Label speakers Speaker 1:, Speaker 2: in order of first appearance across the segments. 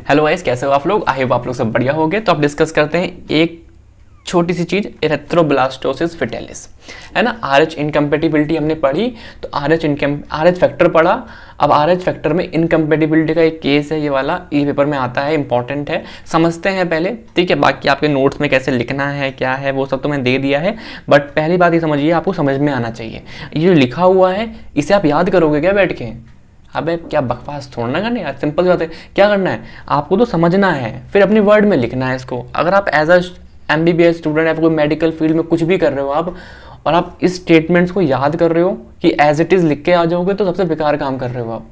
Speaker 1: Hello guys, कैसे हो आप लोग? आई होप आप लोग सब बढ़िया होंगे। तो अब डिस्कस करते हैं एक छोटी सी चीज, इरेथ्रोब्लास्टोसिस फेटालिस, है ना। आरएच इनकम्पेटिबिलिटी हमने पढ़ी, तो आरएच फैक्टर पढ़ा। अब आरएच फैक्टर में इनकम्पेटिबिलिटी का एक केस है, ये वाला ये पेपर में आता है, इंपॉर्टेंट है, समझते हैं पहले, ठीक है। बाकी आपके नोट्स में कैसे लिखना है क्या है वो सब तो मैंने दे दिया है, बट पहली बात ये समझिए, आपको समझ में आना चाहिए। ये जो लिखा हुआ है इसे आप याद करोगे क्या बैठ के? अबे क्या बकवास छोड़ना करना यार, सिंपल बात है। क्या करना है आपको, तो समझना है, फिर अपनी वर्ड में लिखना है इसको। अगर आप एज अ MBBS स्टूडेंट या कोई मेडिकल फील्ड में कुछ भी कर रहे हो आप, और आप इस स्टेटमेंट्स को याद कर रहे हो कि एज इट इज़ लिख के आ जाओगे, तो सबसे बेकार काम कर रहे हो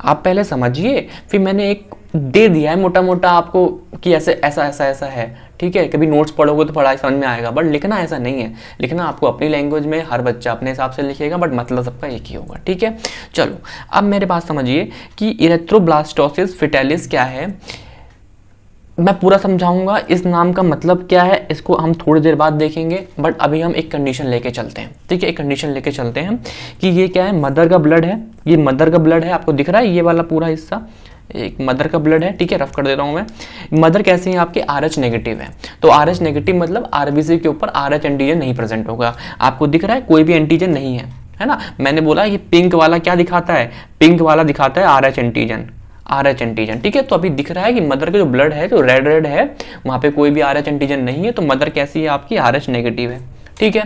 Speaker 1: आप पहले समझिए, फिर मैंने एक दे दिया है मोटा मोटा आपको कि ऐसे ऐसा ऐसा ऐसा है, ठीक है। कभी नोट्स पढ़ोगे तो पढ़ाई समझ में आएगा, बट लिखना ऐसा नहीं है। लिखना आपको अपनी लैंग्वेज में, हर बच्चा अपने हिसाब से लिखेगा, बट मतलब सबका एक ही होगा, ठीक है। चलो अब मेरे पास समझिए कि इरेथ्रोब्लास्टोसिस फेटालिस क्या है, मैं पूरा समझाऊंगा। इस नाम का मतलब क्या है इसको हम थोड़ी देर बाद देखेंगे, बट अभी हम एक कंडीशन लेके चलते हैं, ठीक है। एक कंडीशन लेके चलते हैं कि ये क्या है, मदर का ब्लड है, ये मदर का ब्लड है, आपको दिख रहा है ये वाला पूरा हिस्सा एक मदर का ब्लड है, ठीक है। रफ कर देता हूँ मैं। मदर कैसे है आपके, RH नेगेटिव है, तो RH नेगेटिव मतलब RBC के ऊपर RH एंटीजन नहीं प्रेजेंट होगा। आपको दिख रहा है कोई भी एंटीजन नहीं है ना। मैंने बोला ये पिंक वाला क्या दिखाता है, पिंक वाला दिखाता है RH एंटीजन, ठीक है। तो अभी दिख रहा है कि मदर का जो ब्लड है, जो रेड है, वहां पे कोई भी RH एंटीजन नहीं है, तो मदर कैसी है आपकी, RH नेगेटिव है, ठीक है।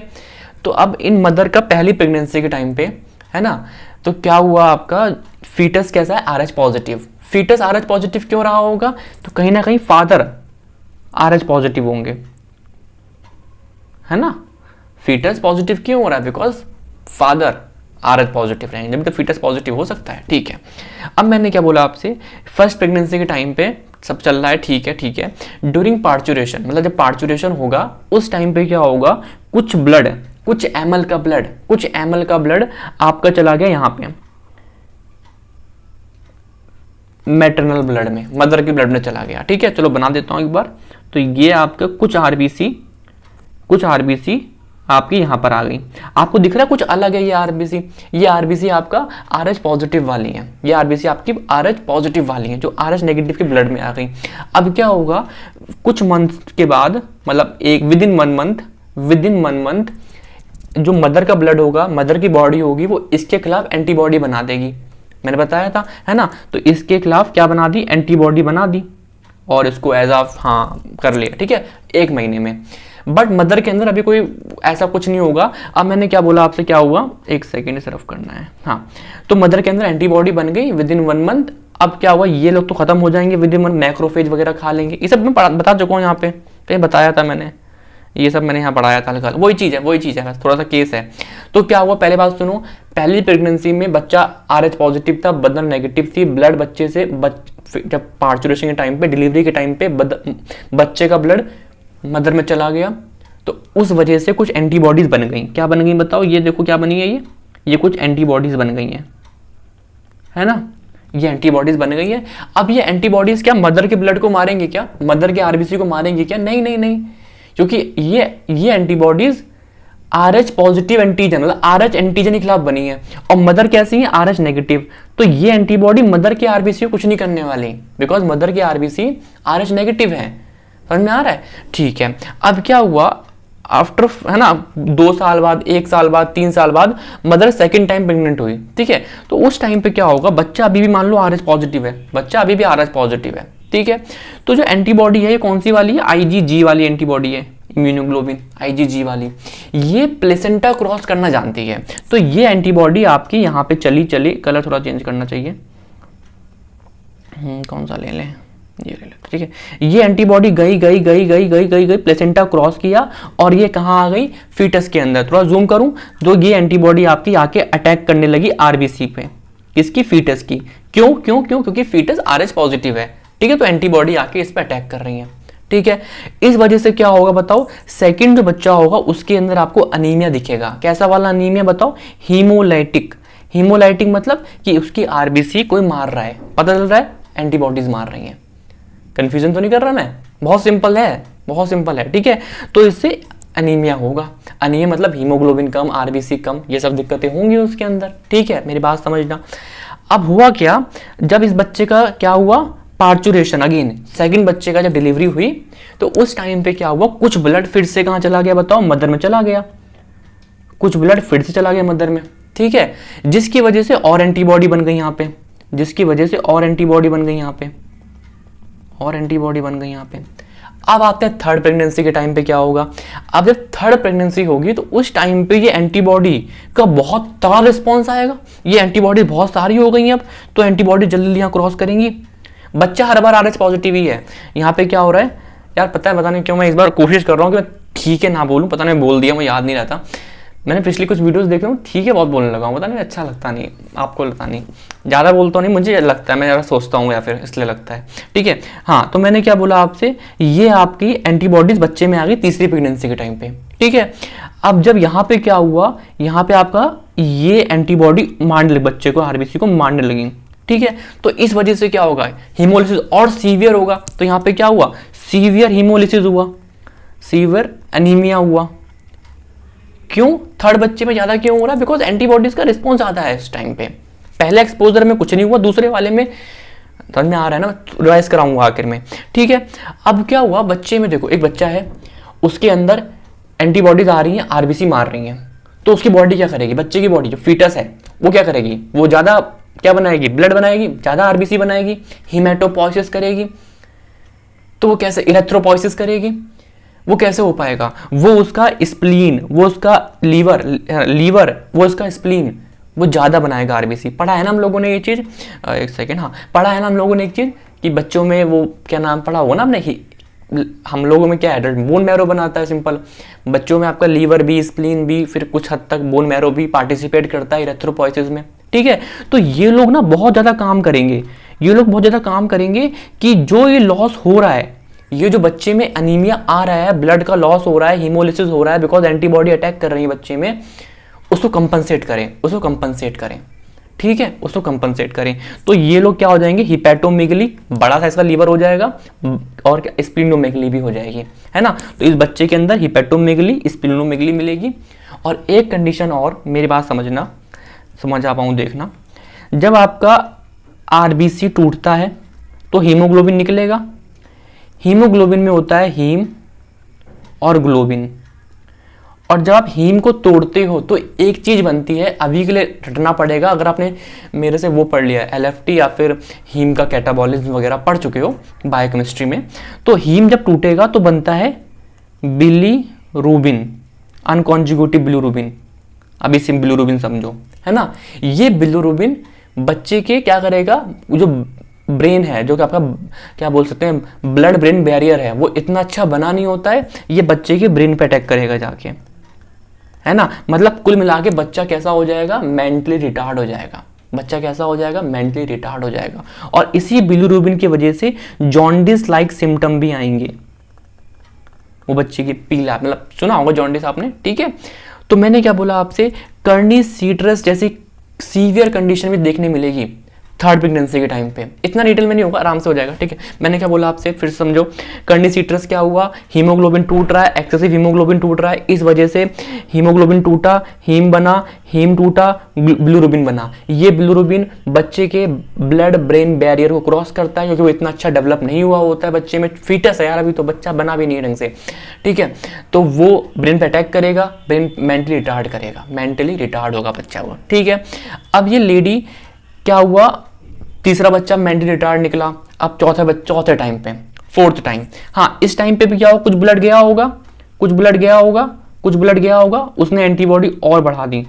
Speaker 1: तो अब इन मदर का पहली प्रेगनेंसी के टाइम पे, है ना, तो क्या हुआ आपका फीटस कैसा है, RH positive. Foetus RH positive क्यों रहा होगा, तो कहीं ना कहीं फादर RH पॉजिटिव होंगे, है ना। फीटस पॉजिटिव क्यों हो रहा है, बिकॉज फादर RH पॉजिटिव रहेंगे, जब तो फीटस पॉजिटिव हो सकता है, ठीक है। अब मैंने क्या बोला आपसे, फर्स्ट प्रेगनेंसी के टाइम पे सब चल रहा है, ठीक है। ड्यूरिंग पार्चुरेशन, मतलब जब पार्चुरेशन होगा उस टाइम पे क्या होगा, कुछ ml का ब्लड आपका चला गया यहाँ पे मैटरनल ब्लड में, मदर के ब्लड में चला गया, ठीक है। चलो बना देता हूँ एक बार। तो ये आपका कुछ आरबीसी आपकी यहाँ पर आ गई, आपको दिख रहा है कुछ अलग है। ये आरबीसी आपका RH पॉजिटिव वाली है, ये आरबीसी आपकी RH पॉजिटिव वाली है, जो RH नेगेटिव के ब्लड में आ गई। अब क्या होगा, कुछ मंथ के बाद, मतलब एक विद इन वन मंथ जो मदर का ब्लड होगा, मदर की बॉडी होगी, वो इसके खिलाफ एंटीबॉडी बना देगी। मैंने बताया था, है ना। तो इसके खिलाफ क्या बना दी, एंटीबॉडी बना दी, और इसको एज ऑफ कर लिया, ठीक है, 1 महीने में। बट मदर के अंदर अभी कोई ऐसा कुछ नहीं होगा। अब मैंने क्या बोला आपसे, क्या हुआ, एक सेकेंड सिर्फ करना है, हाँ। तो मदर के अंदर एंटीबॉडी बन गई विद इन 1 मंथ। अब क्या हुआ, ये लोग तो खत्म हो जाएंगे विद इन 1, मैक्रोफेज वगैरह खा लेंगे, ये सब मैं बता चुका हूँ यहाँ पे, कहीं बताया था मैंने, ये सब मैंने यहाँ पढ़ाया था हल्का, वही चीज़ है, बस थोड़ा सा केस है। तो क्या हुआ, पहले बात सुनो, पहली प्रेगनेंसी में बच्चा RH पॉजिटिव था, मदर नेगेटिव थी, ब्लड बच्चे से जब पार्चुरेशन के टाइम पे, डिलीवरी के टाइम पे बच्चे का ब्लड मदर में चला गया, तो उस वजह से कुछ एंटीबॉडीज बन गई। क्या बन गई बताओ, ये देखो क्या बनी है, ये कुछ एंटीबॉडीज बन गई हैं, है ना, ये एंटीबॉडीज बन गई है। अब ये एंटीबॉडीज क्या मदर के ब्लड को मारेंगे क्या, मदर के RBC को मारेंगे क्या? नहीं, क्योंकि ये एंटीबॉडीज RH पॉजिटिव एंटीजन, मतलब RH एंटीजन के खिलाफ बनी है, और मदर कैसी है, RH नेगेटिव। तो ये एंटीबॉडी मदर के RBC को कुछ नहीं करने वाली, बिकॉज मदर के RBC RH नेगेटिव है। समझ में आ रहा है, ठीक है। अब क्या हुआ, आफ्टर, है ना, 2 साल बाद, 1 साल बाद, 3 साल बाद मदर सेकंड टाइम प्रेग्नेंट हुई, ठीक है। तो उस टाइम पे क्या होगा, बच्चा अभी भी मान लो RH पॉजिटिव है, ठीक है। तो जो एंटीबॉडी है ये कौन सी वाली है, IgG वाली एंटीबॉडी है, इम्यूनोग्लोबिन IgG वाली, ये प्लेसेंटा क्रॉस करना जानती है। तो ये एंटीबॉडी आपकी यहाँ पे चली, कलर थोड़ा चेंज करना चाहिए, कौन सा ले लें, ये ले लेते, ठीक है। ये एंटीबॉडी गई प्लेसेंटा क्रॉस किया, और ये कहाँ आ गई, फीटस के अंदर। थोड़ा जूम करूं तो ये एंटीबॉडी आपकी आके अटैक करने लगी RBC पे, किसकी, फीटस की। क्यों, क्योंकि फीटस RH पॉजिटिव है, ठीक है। तो एंटीबॉडी आके इस पे अटैक कर रही है, ठीक है। इस वजह से क्या होगा बताओ, सेकंड जो बच्चा होगा उसके अंदर आपको अनीमिया दिखेगा। कैसा वाला अनीमिया बताओ, हीमोलाइटिक मतलब कि उसकी RBC कोई मार रहा है, पता चल रहा है एंटीबॉडीज मार रही हैं। कंफ्यूजन तो नहीं कर रहा मैं, बहुत सिंपल है, ठीक है। तो इससे अनीमिया होगा, अनीमिया मतलब हीमोग्लोबिन कम, RBC कम, ये सब दिक्कतें होंगी उसके अंदर, ठीक है। मेरी बात समझना। अब हुआ क्या, जब इस बच्चे का क्या हुआ, पार्चुरेशन, अगेन सेकंड बच्चे का जब डिलीवरी हुई तो उस टाइम पे क्या हुआ, कुछ ब्लड फिर से कहाँ चला गया बताओ, मदर में चला गया, कुछ ब्लड फिर से चला गया मदर में, ठीक है, जिसकी वजह से और एंटीबॉडी बन गई यहाँ पे, जिसकी वजह से और एंटीबॉडी बन गई यहाँ पे, और एंटीबॉडी बन गई यहाँ पे। अब आते हैं थर्ड प्रेगनेंसी के टाइम पे क्या होगा। अब जब थर्ड प्रेगनेंसी होगी तो उस टाइम पे ये एंटीबॉडी का बहुत तगड़ा रिस्पॉन्स आएगा, ये एंटीबॉडी बहुत सारी हो गई हैं अब, तो एंटीबॉडी जल्दी यहाँ क्रॉस करेंगी। बच्चा हर बार RH पॉजिटिव ही है। यहाँ पे क्या हो रहा है यार, पता है, पता नहीं क्यों मैं इस बार कोशिश कर रहा हूँ कि मैं ठीक है ना बोलूँ, पता नहीं बोल दिया, मुझे याद नहीं रहता। मैंने पिछली कुछ वीडियोस देखे हूँ, ठीक है बहुत बोलने लगा हूँ, पता नहीं अच्छा लगता नहीं, आपको लगता नहीं, ज़्यादा बोलता नहीं, मुझे लगता है, मैं ज़्यादा सोचता हूँ या फिर इसलिए लगता है, ठीक है। हाँ, तो मैंने क्या बोला आपसे, ये आपकी एंटीबॉडीज बच्चे में आ गई तीसरी प्रेगनेंसी के टाइम पे, ठीक है। अब जब यहाँ पे क्या हुआ, यहाँ पे आपका ये एंटीबॉडी मारने लगी बच्चे को, RBC को मारने लगी, ठीक है। तो इस वजह से क्या होगा, हीमोलिसिस और सीवियर होगा। तो यहाँ पे क्या हुआ, सीवियर हीमोलिसिस हुआ, सीवियर एनीमिया हुआ। क्यों, थर्ड बच्चे में ज्यादा क्यों हो रहा है, बिकॉज एंटीबॉडीज का रिस्पॉन्स आता है इस टाइम पे। पहले एक्सपोजर में कुछ नहीं हुआ, दूसरे वाले में समझ में आ रहा है ना, रिवाइज कराऊंगा आखिर में, ठीक है। अब क्या हुआ, बच्चे में देखो, एक बच्चा है, उसके अंदर एंटीबॉडीज आ रही हैं, RBC मार रही हैं, तो उसकी बॉडी क्या करेगी, बच्चे की बॉडी जो फीटस है वो क्या करेगी, वो ज्यादा क्या बनाएगी, ब्लड बनाएगी, ज्यादा RBC बनाएगी, हीमेटोपोइसिस करेगी। तो वो कैसे, इरेथ्रोपोइसिस करेगी, वो कैसे हो पाएगा, वो उसका स्प्लीन, वो उसका लीवर वो उसका स्प्लीन वो ज्यादा बनाएगा RBC। पढ़ा है ना हम लोगों ने ये चीज, एक सेकेंड, हाँ पढ़ा है ना हम लोगों ने एक चीज कि बच्चों में वो क्या नाम पढ़ा होगा ना आपने, हम लोगों में क्या है, बोन मैरो बनाता है, सिंपल। बच्चों में आपका लीवर भी, स्प्लीन भी, फिर कुछ हद तक बोन मैरो भी पार्टिसिपेट करता है इरेथ्रोपोइसिस में, ठीक है। तो ये लोग ना बहुत ज्यादा काम करेंगे, ये लोग बहुत ज्यादा काम करेंगे कि जो ये लॉस हो रहा है, ये जो बच्चे में अनीमिया आ रहा है, ब्लड का लॉस हो रहा है, हीमोलिसिस हो रहा है, बिकॉज एंटीबॉडी अटैक कर रही है बच्चे में, उसको कंपनसेट करें, उसको कंपनसेट करें, ठीक है, उसको कंपनसेट करें। तो ये लोग क्या हो जाएंगे, हिपैटोमेगली, बड़ा साइज का लीवर हो जाएगा, और स्प्लीनोमेगली भी हो जाएगी, है ना। तो इस बच्चे के अंदर हिपैटोमेगली, स्प्लीनोमेगली मिलेगी। और एक कंडीशन और, मेरी बात समझना, समझ आ पाऊँ देखना, जब आपका RBC टूटता है तो हीमोग्लोबिन निकलेगा। हीमोग्लोबिन में होता है हीम और ग्लोबिन, और जब आप हीम को तोड़ते हो तो एक चीज बनती है, अभी के लिए रटना पड़ेगा, अगर आपने मेरे से वो पढ़ लिया है LFT या फिर हीम का कैटाबॉलिज्म वगैरह पढ़ चुके हो बायोकेमिस्ट्री में, तो हीम जब टूटेगा तो बनता है बिलीरुबिन, अनकॉन्जुगेटिव बिलीरुबिन, अभी सिम बिलीरुबिन समझो, है ना। ये बिलीरुबिन बच्चे के क्या करेगा, जो ब्रेन है, जो कि आपका क्या बोल सकते हैं ब्लड ब्रेन बैरियर है, वो इतना अच्छा बना नहीं होता है, ये बच्चे के ब्रेन पे अटैक करेगा जाके, है ना। मतलब कुल मिला के बच्चा कैसा हो जाएगा, मेंटली रिटार्ड हो जाएगा, बच्चा कैसा हो जाएगा, मेंटली रिटार्ड हो जाएगा। और इसी बिलीरुबिन की वजह से जॉन्डिस लाइक सिम्टम भी आएंगे, वो बच्चे की पीला, मतलब सुना होगा जॉन्डिस आपने, ठीक है। तो मैंने क्या बोला आपसे, कर्नी सीट्रस जैसी सीवियर कंडीशन भी देखने मिलेगी थर्ड प्रेगनेंसी के टाइम पे। इतना डिटेल में नहीं होगा, आराम से हो जाएगा, ठीक है। मैंने क्या बोला आपसे, फिर समझो, कर्नी सीट्रस क्या हुआ, हीमोग्लोबिन टूट रहा है, एक्सेसिव हीमोग्लोबिन टूट रहा है, इस वजह से हीमोग्लोबिन टूटा, हीम बना, हीम टूटा, बिलीरुबिन बना। ये बिलीरुबिन बच्चे के ब्लड ब्रेन बैरियर को क्रॉस करता है, क्योंकि वो इतना अच्छा डेवलप नहीं हुआ होता है बच्चे में, फीटस है यार, अभी तो बच्चा बना भी नहीं ढंग से, ठीक है। तो वो ब्रेन पे अटैक करेगा, ब्रेन मेंटली रिटार्ड करेगा, मेंटली रिटार्ड होगा बच्चा वो, ठीक है। अब ये लेडी क्या हुआ, तीसरा बच्चा मेंटली रिटार्ड निकला, अब चौथे टाइम पे, फोर्थ टाइम, हाँ इस टाइम पे भी क्या होगा, कुछ ब्लड गया होगा, कुछ ब्लड गया होगा, कुछ ब्लड गया होगा, उसने एंटीबॉडी और बढ़ा दी,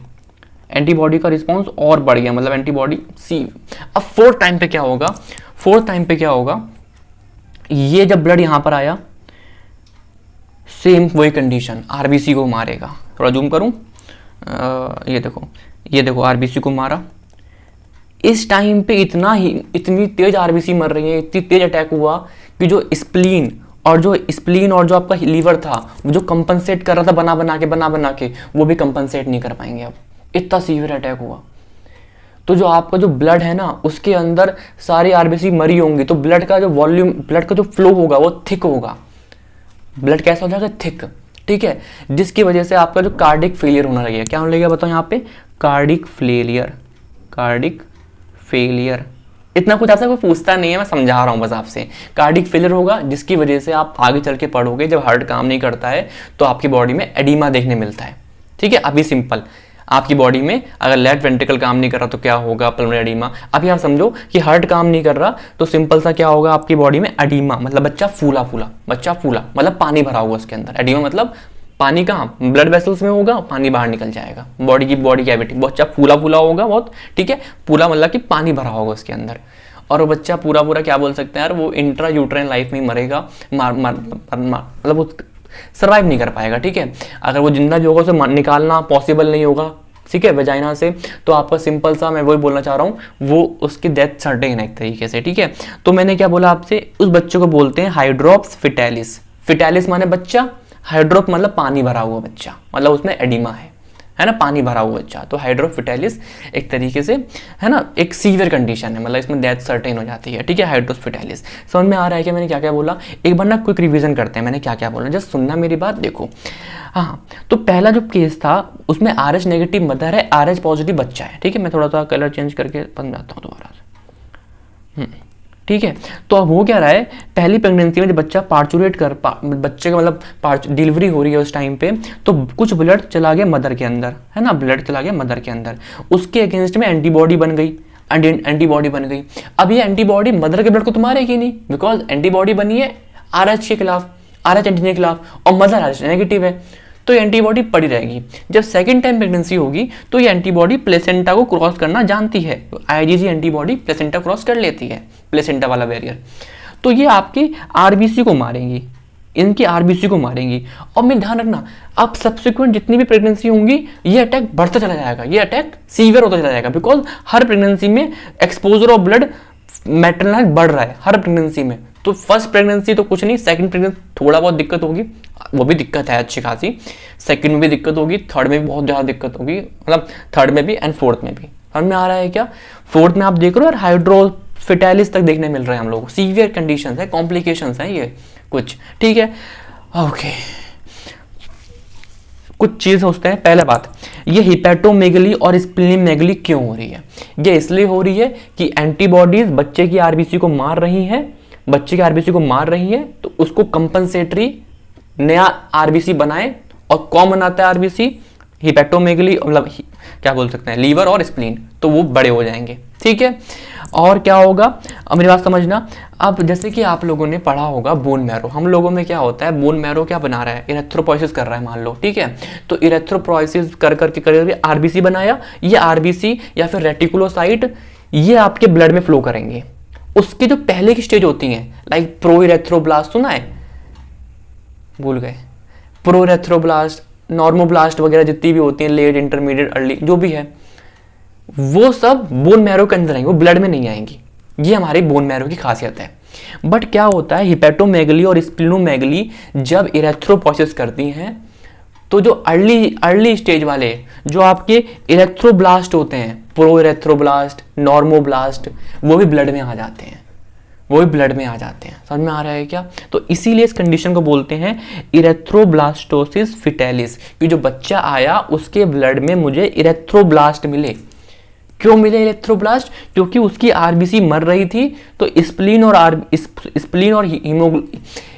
Speaker 1: एंटीबॉडी का रिस्पॉन्स और बढ़ गया, मतलब एंटीबॉडी सी। अब फोर्थ टाइम पे क्या होगा, फोर्थ टाइम पे क्या होगा, ये जब ब्लड यहां पर आया, सेम वही कंडीशन, RBC को मारेगा। थोड़ा जूम करूं, ये देखो RBC को मारा। इस टाइम पे इतनी तेज RBC मर रही है, इतनी तेज अटैक हुआ कि जो स्प्लीन और जो आपका लीवर था, वो जो कंपनसेट कर रहा था बना बना के वो भी कंपनसेट नहीं कर पाएंगे। अब इतना सीवियर अटैक हुआ, तो जो आपका जो ब्लड है ना, उसके अंदर सारी RBC मरी होंगी, तो ब्लड का जो वॉल्यूम, ब्लड का जो फ्लो होगा वो थिक होगा, ब्लड कैसा हो जाएगा, थिक, ठीक है। जिसकी वजह से आपका जो कार्डिक फेलियर होना लगेगा, क्या होने लगेगा बताओ यहाँ पे, कार्डिक फेलियर, इतना कुछ आपसे कोई पूछता नहीं है, मैं समझा रहा हूँ बस आपसे। कार्डिक फेलियर होगा जिसकी वजह से आप आगे चल के पढ़ोगे, जब हार्ट काम नहीं करता है तो आपकी बॉडी में एडिमा देखने मिलता है। ठीक है, अभी सिंपल आपकी बॉडी में अगर लेफ्ट वेंट्रिकल काम नहीं कर रहा तो क्या होगा, पल्मोनरी एडिमा। अभी आप समझो कि हार्ट काम नहीं कर रहा तो सिंपल सा क्या होगा आपकी बॉडी में, एडिमा मतलब बच्चा फूला फूला, बच्चा फूला मतलब पानी भरा हुआ उसके अंदर। एडिमा मतलब पानी कहाँ, ब्लड वेसल्स में होगा, पानी बाहर निकल जाएगा, बॉडी कैविटी, बच्चा फूला फूला होगा बहुत। ठीक है, फूला मतलब कि पानी भरा होगा उसके अंदर। और वो बच्चा पूरा पूरा क्या बोल सकते हैं यार, वो इंट्रा यूट्राइन लाइफ में मरेगा, मतलब वो सर्वाइव नहीं कर पाएगा। ठीक है, अगर वो जिंदा भी होगा उसे निकालना पॉसिबल नहीं होगा, ठीक है, वजाइना से, तो आपका सिंपल सा मैं वही बोलना चाह रहा हूँ, वो उसकी डेथ सर्टेन है एक तरीके से। ठीक है, तो मैंने क्या बोला आपसे, उस बच्चे को बोलते हैं हाइड्रोप्स फिटैलिस। फिटैलिस माने बच्चा, हाइड्रोप मतलब पानी भरा हुआ बच्चा, मतलब उसमें एडिमा है ना, पानी भरा हुआ बच्चा। तो हाइड्रोफिटैलिस एक तरीके से है ना एक सीवियर कंडीशन है, मतलब इसमें डेथ सर्टेन हो जाती है। ठीक है, हाइड्रोफिटैलिस समझ में आ रहा है कि मैंने क्या क्या बोला। एक बार ना क्विक रिवीजन करते हैं मैंने क्या क्या बोला, जस्ट सुनना मेरी बात। देखो हाँ, तो पहला जो केस था उसमें RH नेगेटिव मदर है, RH पॉजिटिव बच्चा है। ठीक है, मैं थोड़ा सा कलर चेंज करके समझाता हूँ दोबारा से। ठीक है, तो अब हो क्या रहा है, पहली प्रेगनेंसी में जब बच्चा पार्चुरेट बच्चे का मतलब डिलीवरी हो रही है उस टाइम पे, तो कुछ ब्लड चला गया मदर के अंदर, है ना, ब्लड चला गया मदर के अंदर, उसके अगेंस्ट में एंटीबॉडी बन गई, एंटीबॉडी बन गई। अब ये एंटीबॉडी मदर के ब्लड को तो मारेगी नहीं, बिकॉज एंटीबॉडी बनी है RH के खिलाफ, RH एंटीजन के खिलाफ, और मदर RH नेगेटिव है, तो ये एंटीबॉडी पड़ी रहेगी। जब सेकंड टाइम प्रेगनेंसी होगी तो ये एंटीबॉडी प्लेसेंटा को क्रॉस करना जानती है, IgG एंटीबॉडी प्लेसेंटा क्रॉस कर लेती है, प्लेसेंटा वाला बैरियर, तो ये आपकी RBC को मारेंगी, इनकी RBC को मारेंगी। और मैं ध्यान रखना, अब सब्सिक्वेंट जितनी भी प्रेगनेंसी होंगी ये अटैक बढ़ता चला जाएगा, ये अटैक सीवियर होता चला जाएगा, बिकॉज हर प्रेगनेंसी में एक्सपोजर ऑफ ब्लड मैटरनल बढ़ रहा है हर प्रेगनेंसी में। तो फर्स्ट प्रेगनेंसी तो कुछ नहीं, सेकंड प्रेगनेंसी थोड़ा बहुत दिक्कत होगी, वो भी दिक्कत है अच्छी खासी, सेकंड में भी दिक्कत होगी, थर्ड में भी बहुत ज़्यादा दिक्कत होगी, मतलब थर्ड में भी एंड फोर्थ में भी। समझ में आ रहा है क्या, फोर्थ में आप देख रहे हो यार हाइड्रोफिटैलिस तक देखने मिल रहे हैं हम लोग, सीवियर कंडीशंस है, कॉम्प्लिकेशंस है ये कुछ। ठीक है, ओके, कुछ चीज़ सोचते हैं। पहला बात, ये हिपैटोमेगली और स्प्लीनोमेगली क्यों हो रही है, ये इसलिए हो रही है कि एंटीबॉडीज बच्चे की RBC को मार रही हैं, बच्चे की RBC को मार रही है, तो उसको कंपनसेटरी नया RBC बनाए, और कौन बनाता है RBC, हिपैटोमेगली, मतलब क्या बोल सकते हैं, लीवर और स्प्लीन, तो वो बड़े हो जाएंगे। ठीक है, और क्या होगा, अब मेरी बात समझना। अब जैसे कि आप लोगों ने पढ़ा होगा बोन मैरो, हम लोगों में क्या होता है, बोन मैरो क्या बना रहा है, इरेथ्रोपोइसिस कर रहा है मान लो। ठीक है, तो इरेथ्रोपोइसिस कर करके RBC बनाया, ये RBC या फिर रेटिकुलोसाइट ये आपके ब्लड में फ्लो करेंगे। उसकी जो पहले की स्टेज होती हैं, लाइक प्रोइरेथ्रोब्लास्ट, सुना है, भूल गए, प्रोइरेथ्रोब्लास्ट, नॉर्मोब्लास्ट वगैरह जितनी भी होती हैं, लेट इंटरमीडिएट अर्ली जो भी है, वो सब बोन मैरो के अंदर आएंगे, वो ब्लड में नहीं आएंगी। ये हमारी बोन मैरो की खासियत है। बट क्या होता है, हिपैटोमेगली और स्प्लीनोमेगली जब इरेथ्रोपोइसिस करती हैं, तो जो अर्ली स्टेज वाले जो आपके इरेथ्रोब्लास्ट होते हैं, प्रोइरेथ्रोब्लास्ट, नॉर्मोब्लास्ट, वो भी ब्लड में आ जाते हैं, वो भी ब्लड में आ जाते हैं। समझ में आ रहा है क्या, तो इसीलिए इस कंडीशन को बोलते हैं इरेथ्रोब्लास्टोसिस फिटैलिस, कि जो बच्चा आया उसके ब्लड में मुझे इरेथ्रोब्लास्ट मिले। क्यों मिले इरेथ्रोब्लास्ट, क्योंकि उसकी RBC मर रही थी, तो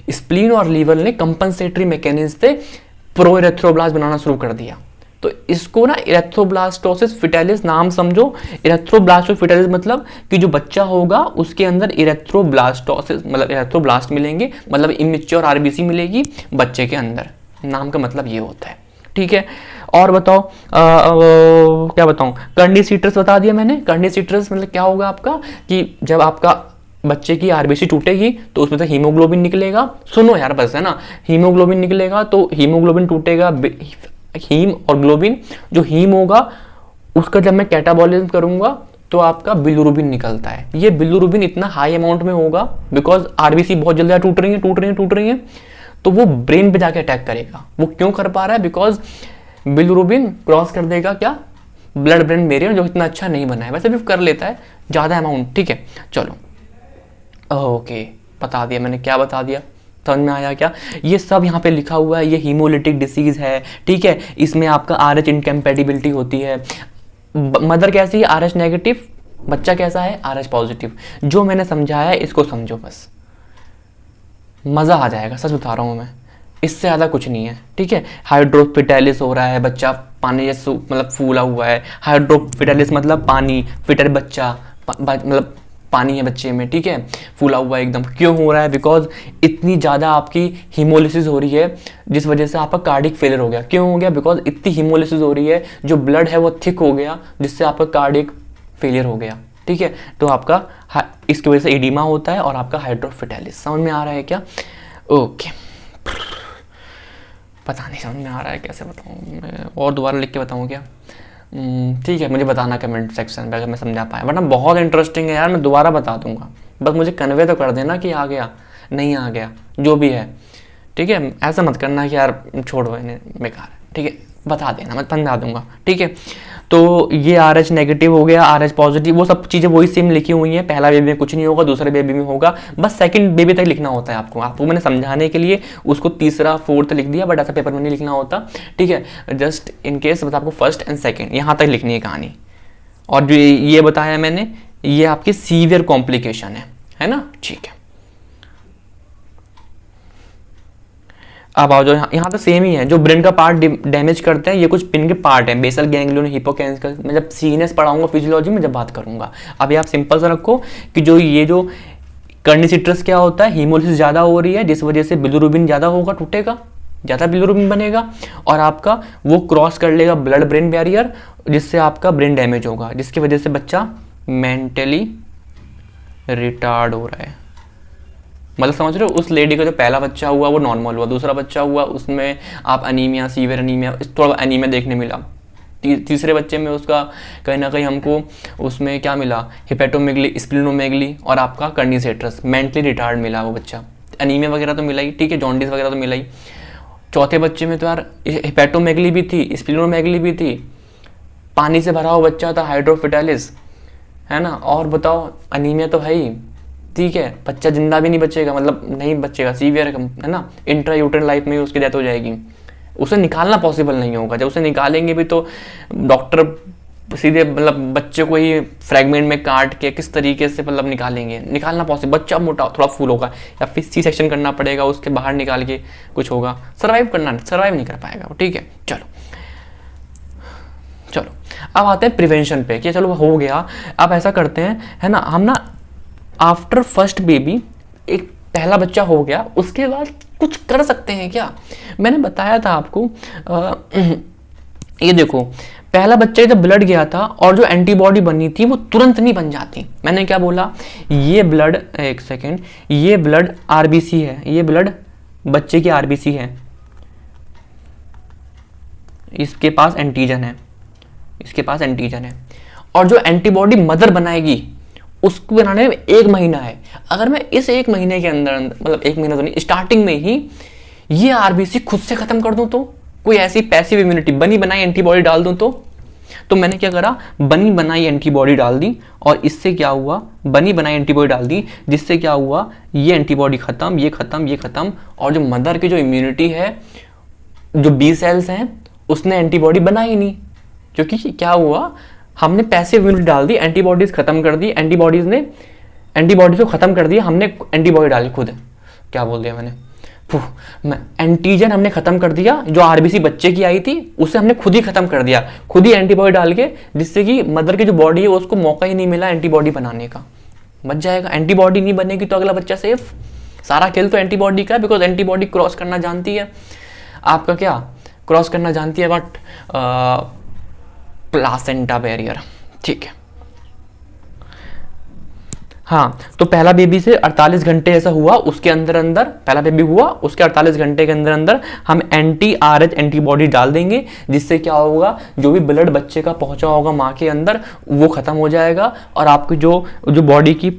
Speaker 1: स्प्लीन और लीवर ने कंपनसेटरी मैकेनिज्म से प्रोइरेथ्रोब्लास्ट बनाना शुरू कर दिया। तो इसको ना इरेथ्रोब्लास्टोसिस फिटैलिस नाम समझो। इरेथ्रोब्लास्टोसिस फिटैलिस मतलब कि जो बच्चा होगा उसके अंदर इरेथ्रोब्लास्टोसिस मतलब इरेथ्रोब्लास्ट मिलेंगे, मतलब इमेच्योर RBC मिलेगी बच्चे के अंदर, नाम का मतलब ये होता है। ठीक है, और बताओ क्या बताऊं, कर्निसिट्रस बता दिया मैंने। कर्निसिट्रस मतलब क्या होगा आपका, कि जब आपका बच्चे की RBC टूटेगी तो उसमें से हीमोग्लोबिन निकलेगा। सुनो यार बस, है ना, हीमोग्लोबिन निकलेगा, तो हीमोग्लोबिन टूटेगा, हीम और ग्लोबिन, जो हीम होगा उसका जब मैं कैटाबॉलिज्म करूंगा तो आपका बिलिरुबिन निकलता है। ये बिलिरुबिन इतना हाई अमाउंट में होगा बिकॉज RBC बहुत जल्दी टूट रही है, तो वो ब्रेन पे जाके अटैक करेगा। वो क्यों कर पा रहा है, बिकॉज बिलिरुबिन क्रॉस कर देगा क्या, ब्लड ब्रेन बैरियर, जो इतना अच्छा नहीं बना है, वैसे भी कर लेता है ज़्यादा अमाउंट। ठीक है, चलो ओके, बता दिया मैंने, क्या बता दिया, समझ में आया क्या। ये सब यहाँ पे लिखा हुआ है, ये हीमोलिटिक डिसीज है। ठीक है, इसमें आपका RH इनकम्पैटिबिलिटी होती है। मदर कैसी है, RH नेगेटिव, बच्चा कैसा है, RH पॉजिटिव। जो मैंने समझाया है इसको समझो बस, मज़ा आ जाएगा, सच बता रहा हूँ मैं, इससे ज़्यादा कुछ नहीं है, ठीक है। हाइड्रोफिटालिस हो रहा है, बच्चा पानी जैसे मतलब फूला हुआ है। हाइड्रोफिटालिस मतलब पानी, फिटर बच्चा मतलब पानी है बच्चे में, ठीक है, फूला हुआ एकदम। क्यों हो रहा है? बिकॉज इतनी ज़्यादा आपकी हीमोलिसिस हो रही है, जिस वजह से आपका कार्डिक फेलियर हो गया। क्यों हो गया? बिकॉज इतनी हीमोलिसिस हो रही है, जो ब्लड है वो थिक हो गया, जिससे आपका कार्डिक फेलियर हो गया, ठीक है। तो आपका इसकी वजह से एडिमा होता है और आपका हाइड्रोफिटालिस। समझ में आ रहा है क्या? ओके, पता नहीं समझ में आ रहा है, कैसे बताऊँ मैं, और दोबारा लिख के बताऊँ क्या? ठीक है, मुझे बताना कमेंट सेक्शन में अगर मैं समझा पाया, वरना बहुत इंटरेस्टिंग है यार, मैं दोबारा बता दूंगा, बस मुझे कन्वे तो कर देना कि आ गया नहीं आ गया, जो भी है, ठीक है। ऐसा मत करना कि यार छोड़ो इन्हें, बेकार है, ठीक है, बता देना, मैं समझा दूंगा, ठीक है। तो ये RH नेगेटिव हो गया, RH पॉजिटिव, वो सब चीज़ें वही सेम लिखी हुई हैं। पहला बेबी में कुछ नहीं होगा, दूसरे बेबी में होगा, बस सेकंड बेबी तक लिखना होता है आपको मैंने समझाने के लिए उसको तीसरा फोर्थ लिख दिया, बट ऐसा पेपर में नहीं लिखना होता, ठीक है। जस्ट इन केस बस आपको फर्स्ट एंड सेकेंड यहाँ तक लिखनी है कहानी। और जो ये बताया मैंने, ये आपकी सीवियर कॉम्प्लिकेशन है ना, ठीक है। अब आओ, जो यहाँ तो सेम ही है, जो ब्रेन का पार्ट डैमेज करते हैं, ये कुछ पिन के पार्ट हैं, बेसल गैंग्लियन, हिपोकैम्पस। मैं जब सीनेस पढ़ाऊंगा फिजियोलॉजी में जब बात करूंगा, अभी आप सिंपल सा रखो कि जो ये जो कर्निसिट्रस क्या होता है, हीमोलिसिस ज़्यादा हो रही है, जिस वजह से बिलिरुबिन ज़्यादा होगा, टूटेगा, ज़्यादा बिलिरुबिन बनेगा, और आपका वो क्रॉस कर लेगा ब्लड ब्रेन बैरियर, जिससे आपका ब्रेन डैमेज होगा, जिसकी वजह से बच्चा मेंटली रिटार्ड हो रहा है। मतलब समझ रहे हो, उस लेडी का जो पहला बच्चा हुआ वो नॉर्मल हुआ, दूसरा बच्चा हुआ उसमें आप अनीमिया, सीवियर अनीमिया, थोड़ा अनीमिया देखने मिला, तीसरे बच्चे में उसका कहीं ना कहीं हमको उसमें क्या मिला, हिपेटोमेगली, स्प्लिनोमेगली, और आपका कर्निसेट्रस, मेंटली रिटार्ड मिला वो बच्चा। अनीमिया वगैरह तो मिला ही, ठीक है, जॉन्डिस वगैरह तो मिला ही। चौथे बच्चे में तो यार हिपेटोमेगली भी थी, स्प्लिनोमेगली भी थी, पानी से भरा हुआ बच्चा था, हाइड्रोफिटालिस, है ना, और बताओ अनीमिया तो है ही, ठीक है। बच्चा जिंदा भी नहीं बचेगा, मतलब नहीं बचेगा, सीवियर है ना, इंट्रायूटेरल लाइफ में ही उसकी डेथ हो जाएगी। उसे निकालना पॉसिबल नहीं होगा, जब उसे निकालेंगे भी तो डॉक्टर सीधे मतलब बच्चे को ही फ्रैगमेंट में काट के किस तरीके से मतलब निकालेंगे, निकालना पॉसिबल, बच्चा मोटा थोड़ा फूल होगा, या फिर C सेक्शन करना पड़ेगा, उसके बाहर निकाल के कुछ होगा, सर्वाइव नहीं कर पाएगा, ठीक है। चलो अब आते हैं प्रिवेंशन पे, कि चलो हो गया, अब ऐसा करते हैं, है ना, हम ना आफ्टर फर्स्ट बेबी, एक पहला बच्चा हो गया, उसके बाद कुछ कर सकते हैं क्या? मैंने बताया था आपको, ये देखो, पहला बच्चे जब ब्लड गया था और जो एंटीबॉडी बनी थी वो तुरंत नहीं बन जाती। मैंने क्या बोला, ये ब्लड, एक सेकेंड, ये ब्लड RBC है, ये ब्लड बच्चे की RBC है, इसके पास एंटीजन है, इसके पास एंटीजन है, और जो एंटीबॉडी मदर बनाएगी उसको बनाने में 1 महीना है। अगर मैं इस 1 महीने के अंदर मतलब 1 महीना तो नहीं, स्टार्टिंग में ही ये RBC खुद से खत्म कर दूं, तो कोई ऐसी पैसिव इम्यूनिटी बनी बनाई एंटीबॉडी डाल दूं, तो मैंने क्या करा, बनी बनाई एंटीबॉडी डाल दी, और इससे क्या हुआ, बनी बनाई एंटीबॉडी डाल दी, जिससे क्या हुआ, ये एंटीबॉडी खत्म, ये खत्म, ये खत्म, और जो मदर की जो इम्यूनिटी है, जो B सेल्स हैं, उसने एंटीबॉडी बनाई नहीं, क्योंकि क्या हुआ, हमने पैसिव इम्यूनिटी डाल दी, एंटीबॉडीज खत्म कर दी, एंटीबॉडीज ने एंटीबॉडीज को खत्म कर दिया, हमने एंटीबॉडी डाली खुद, क्या बोल दिया मैंने, एंटीजन हमने खत्म कर दिया, जो RBC बच्चे की आई थी उसे हमने खुद ही खत्म कर दिया, खुद ही एंटीबॉडी डाल के, जिससे कि मदर की जो बॉडी है उसको मौका ही नहीं मिला एंटीबॉडी बनाने का, बच जाएगा। एंटीबॉडी नहीं बनेगी तो अगला बच्चा सेफ, सारा खेल तो एंटीबॉडी का है, बिकॉज एंटीबॉडी क्रॉस करना जानती है, आपका क्या क्रॉस करना जानती है, बट प्लासेंटा बैरियर, ठीक है। हाँ, तो पहला बेबी से 48 घंटे ऐसा हुआ, उसके अंदर पहला बेबी हुआ, उसके 48 घंटे के अंदर हम anti-RH एंटीबॉडी डाल देंगे, जिससे क्या होगा, जो भी ब्लड बच्चे का पहुंचा होगा माँ के अंदर वो खत्म हो जाएगा, और आपकी जो बॉडी की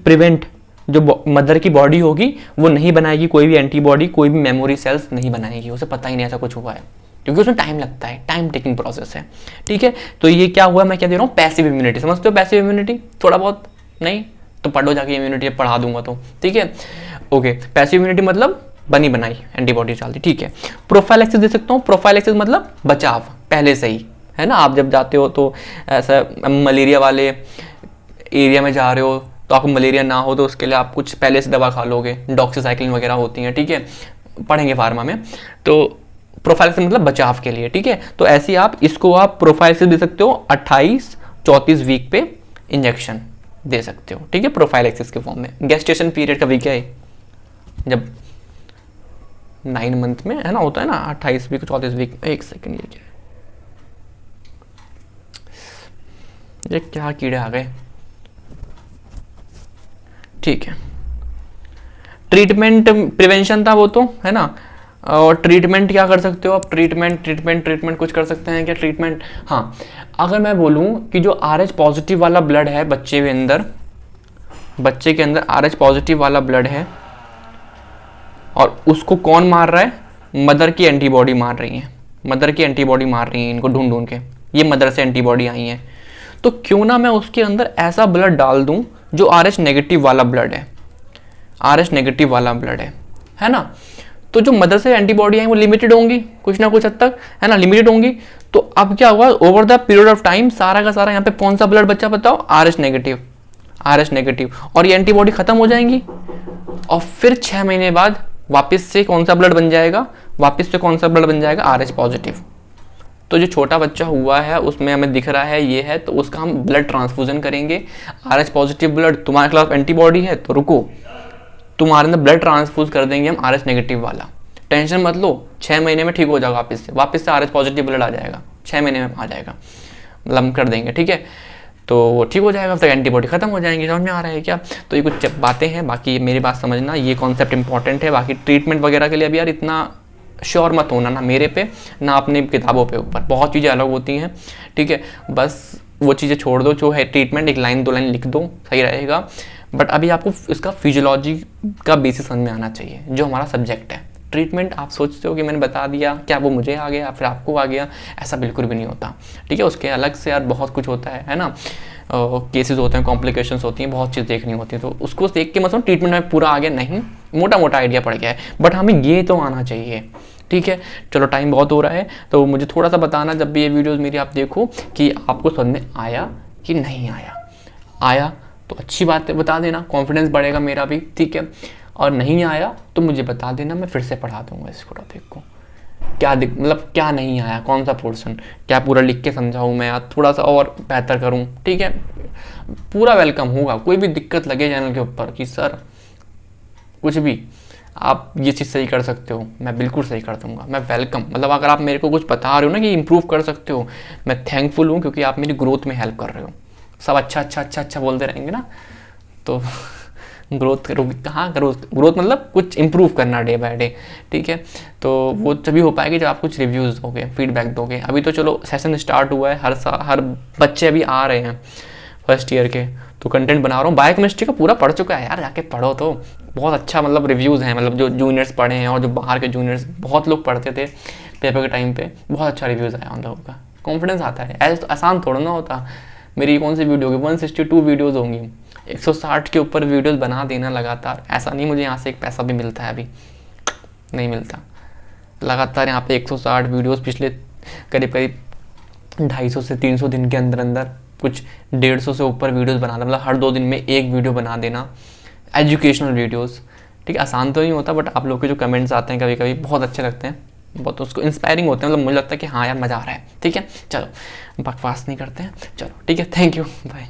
Speaker 1: जो मदर की बॉडी होगी वो नहीं बनाएगी कोई भी एंटीबॉडी, कोई भी मेमोरी सेल्स नहीं बनाएगी, उसे पता ही नहीं ऐसा कुछ हुआ है, क्योंकि उसमें टाइम लगता है, टाइम टेकिंग प्रोसेस है, ठीक है। तो ये क्या हुआ, मैं क्या दे रहा हूँ, पैसिव इम्यूनिटी, समझते हो पैसिव इम्यूनिटी, थोड़ा बहुत नहीं तो पढ़ो जाके, इम्यूनिटी पढ़ा दूंगा तो, ठीक है, ओके। पैसिव इम्यूनिटी मतलब बनी बनाई एंटीबॉडी डाल दी, ठीक है। प्रोफाइलैक्सिस दे सकता हूँ, प्रोफाइलैक्सिस मतलब बचाव पहले से ही, है ना, आप जब जाते हो तो ऐसा मलेरिया वाले एरिया में जा रहे हो तो आपको मलेरिया ना हो तो उसके लिए आप कुछ पहले से दवा खा लोगे, डॉक्सीसाइक्लिन वगैरह होती हैं, ठीक है, पढ़ेंगे फार्मा में। तो प्रोफाइलैक्सिस मतलब बचाव के लिए, ठीक है। तो ऐसे ही आप इसको आप प्रोफाइलैक्सिस दे सकते हो, 28-34 वीक पे इंजेक्शन दे सकते हो, ठीक है, प्रोफाइलैक्सिस के फॉर्म में। गेस्टेशन पीरियड का वीक है जब 9 मंथ में है ना, होता है ना 28 वीक 34 वीक। एक सेकंड, ये क्या है, ये क्या कीड़े आ गए, ठीक है। ट्रीटमेंट प्रिवेंशन था वो तो, है ना। और ट्रीटमेंट क्या कर सकते हो आप, ट्रीटमेंट कुछ कर सकते हैं क्या ट्रीटमेंट? हाँ, अगर मैं बोलूँ कि जो RH पॉजिटिव वाला ब्लड है बच्चे के अंदर RH पॉजिटिव वाला ब्लड है और उसको कौन मार रहा है, मदर की एंटीबॉडी मार रही है, इनको ढूंढ ढूंढ के, ये मदर से एंटीबॉडी आई है। तो क्यों ना मैं उसके अंदर ऐसा ब्लड डाल दूं जो RH नेगेटिव वाला ब्लड है ना। तो जो मदर से एंटीबॉडी है वो लिमिटेड होंगी कुछ ना कुछ हद तक, है ना, लिमिटेड होंगी। तो अब क्या हुआ, over the period of time सारा का सारा यहाँ पे कौन सा ब्लड बचा बताओ, RH नेगेटिव, और ये एंटीबॉडी खत्म हो जाएंगी और फिर 6 महीने बाद वापस से कौन सा ब्लड बन जाएगा, RH पॉजिटिव। तो जो छोटा बच्चा हुआ है उसमें हमें दिख रहा है ये है, तो उसका हम ब्लड ट्रांसफ्यूजन करेंगे, RH पॉजिटिव ब्लड, तुम्हारे खिलाफ एंटीबॉडी है तो रुको, तुम्हारे अंदर ब्लड ट्रांसफ्यूज कर देंगे हम RH नेगेटिव वाला, टेंशन मत लो, 6 महीने में ठीक हो जाएगा, वापस से RH पॉजिटिव ब्लड आ जाएगा, 6 महीने में आ जाएगा, मतलब हम कर देंगे, ठीक है। तो वो ठीक हो जाएगा, तक एंटीबॉडी खत्म हो जाएंगी। समझ में आ रहा है क्या? तो ये कुछ बातें हैं, बाकी मेरी बात समझना, ये कॉन्सेप्ट इंपॉर्टेंट है। बाकी ट्रीटमेंट वगैरह के लिए अभी यार इतना श्योर मत होना, ना मेरे पे ना अपनी किताबों पे ऊपर, बहुत चीज़ें अलग होती हैं, ठीक है। बस वो चीज़ें छोड़ दो, जो है ट्रीटमेंट 1 लाइन 2 लाइन लिख दो, सही रहेगा। बट अभी आपको इसका फिजियोलॉजी का बेसिस समझ में आना चाहिए, जो हमारा सब्जेक्ट है। ट्रीटमेंट आप सोचते हो कि मैंने बता दिया, क्या वो मुझे आ गया फिर आपको आ गया, ऐसा बिल्कुल भी नहीं होता, ठीक है। उसके अलग से यार बहुत कुछ होता है ना, केसेस होते हैं, कॉम्प्लिकेशंस होती हैं, बहुत चीज़ देखनी होती है। तो उसको देख के मतलब ट्रीटमेंट में पूरा आ गया नहीं, मोटा मोटा आइडिया पड़ गया है, बट हमें ये तो आना चाहिए, ठीक है। चलो टाइम बहुत हो रहा है, तो मुझे थोड़ा सा बताना जब भी ये वीडियोज़ मेरी आप देखो कि आपको समझ में आया कि नहीं आया तो अच्छी बात है, बता देना, कॉन्फिडेंस बढ़ेगा मेरा भी, ठीक है। और नहीं आया तो मुझे बता देना, मैं फिर से पढ़ा दूंगा इसको टॉपिक को। क्या मतलब क्या नहीं आया, कौन सा पोर्शन, क्या पूरा लिख के समझाऊँ मैं या थोड़ा सा और बेहतर करूँ, ठीक है। पूरा वेलकम होगा, कोई भी दिक्कत लगे चैनल के ऊपर कि सर कुछ भी आप ये चीज़ सही कर सकते हो, मैं बिल्कुल सही कर दूंगा, मैं वेलकम। मतलब अगर आप मेरे को कुछ बता रहे हो ना कि इम्प्रूव कर सकते हो, मैं थैंकफुल हूँ, क्योंकि आप मेरी ग्रोथ में हेल्प कर रहे हो। सब अच्छा बोलते रहेंगे ना तो ग्रोथ कहाँ, ग्रोथ मतलब कुछ इम्प्रूव करना डे बाय डे, ठीक है। तो वो तभी हो पाएगी जब आप कुछ रिव्यूज़ दोगे, फीडबैक दोगे। अभी तो चलो सेशन स्टार्ट हुआ है, हर बच्चे अभी आ रहे हैं फर्स्ट ईयर के, तो कंटेंट बना रहा हूँ। बायोकेमिस्ट्री का पूरा पढ़ चुका है यार, जाके पढ़ो, तो बहुत अच्छा मतलब रिव्यूज़ हैं, मतलब जो जूनियर्स पढ़े हैं और जो बाहर के जूनियर्स बहुत लोग पढ़ते थे पेपर के टाइम पे, बहुत अच्छा रिव्यूज़ आया उन लोगों का, कॉन्फिडेंस आता है। ऐसे तो आसान थोड़ा ना होता। मेरी कौन सी वीडियो होगी, 162 वीडियोज़ होंगी, 160 के ऊपर वीडियोज़ बना देना लगातार। ऐसा नहीं मुझे यहाँ से एक पैसा भी मिलता है, अभी नहीं मिलता। लगातार यहाँ पे 160 वीडियोज़ पिछले करीब 250 से 300 दिन के अंदर कुछ 150 से ऊपर वीडियोज़ बनाना, मतलब हर 2 दिन में एक वीडियो बना देना, एजुकेशनल वीडियोज़, ठीक है। आसान तो नहीं होता, बट आप लोग के जो कमेंट्स आते हैं कभी कभी बहुत अच्छे लगते हैं, बहुत उसको इंस्पायरिंग होते हैं, मतलब मुझे लगता है कि हाँ यार मज़ा आ रहा है, ठीक है। चलो बकवास नहीं करते हैं, चलो ठीक है, थैंक यू, बाय।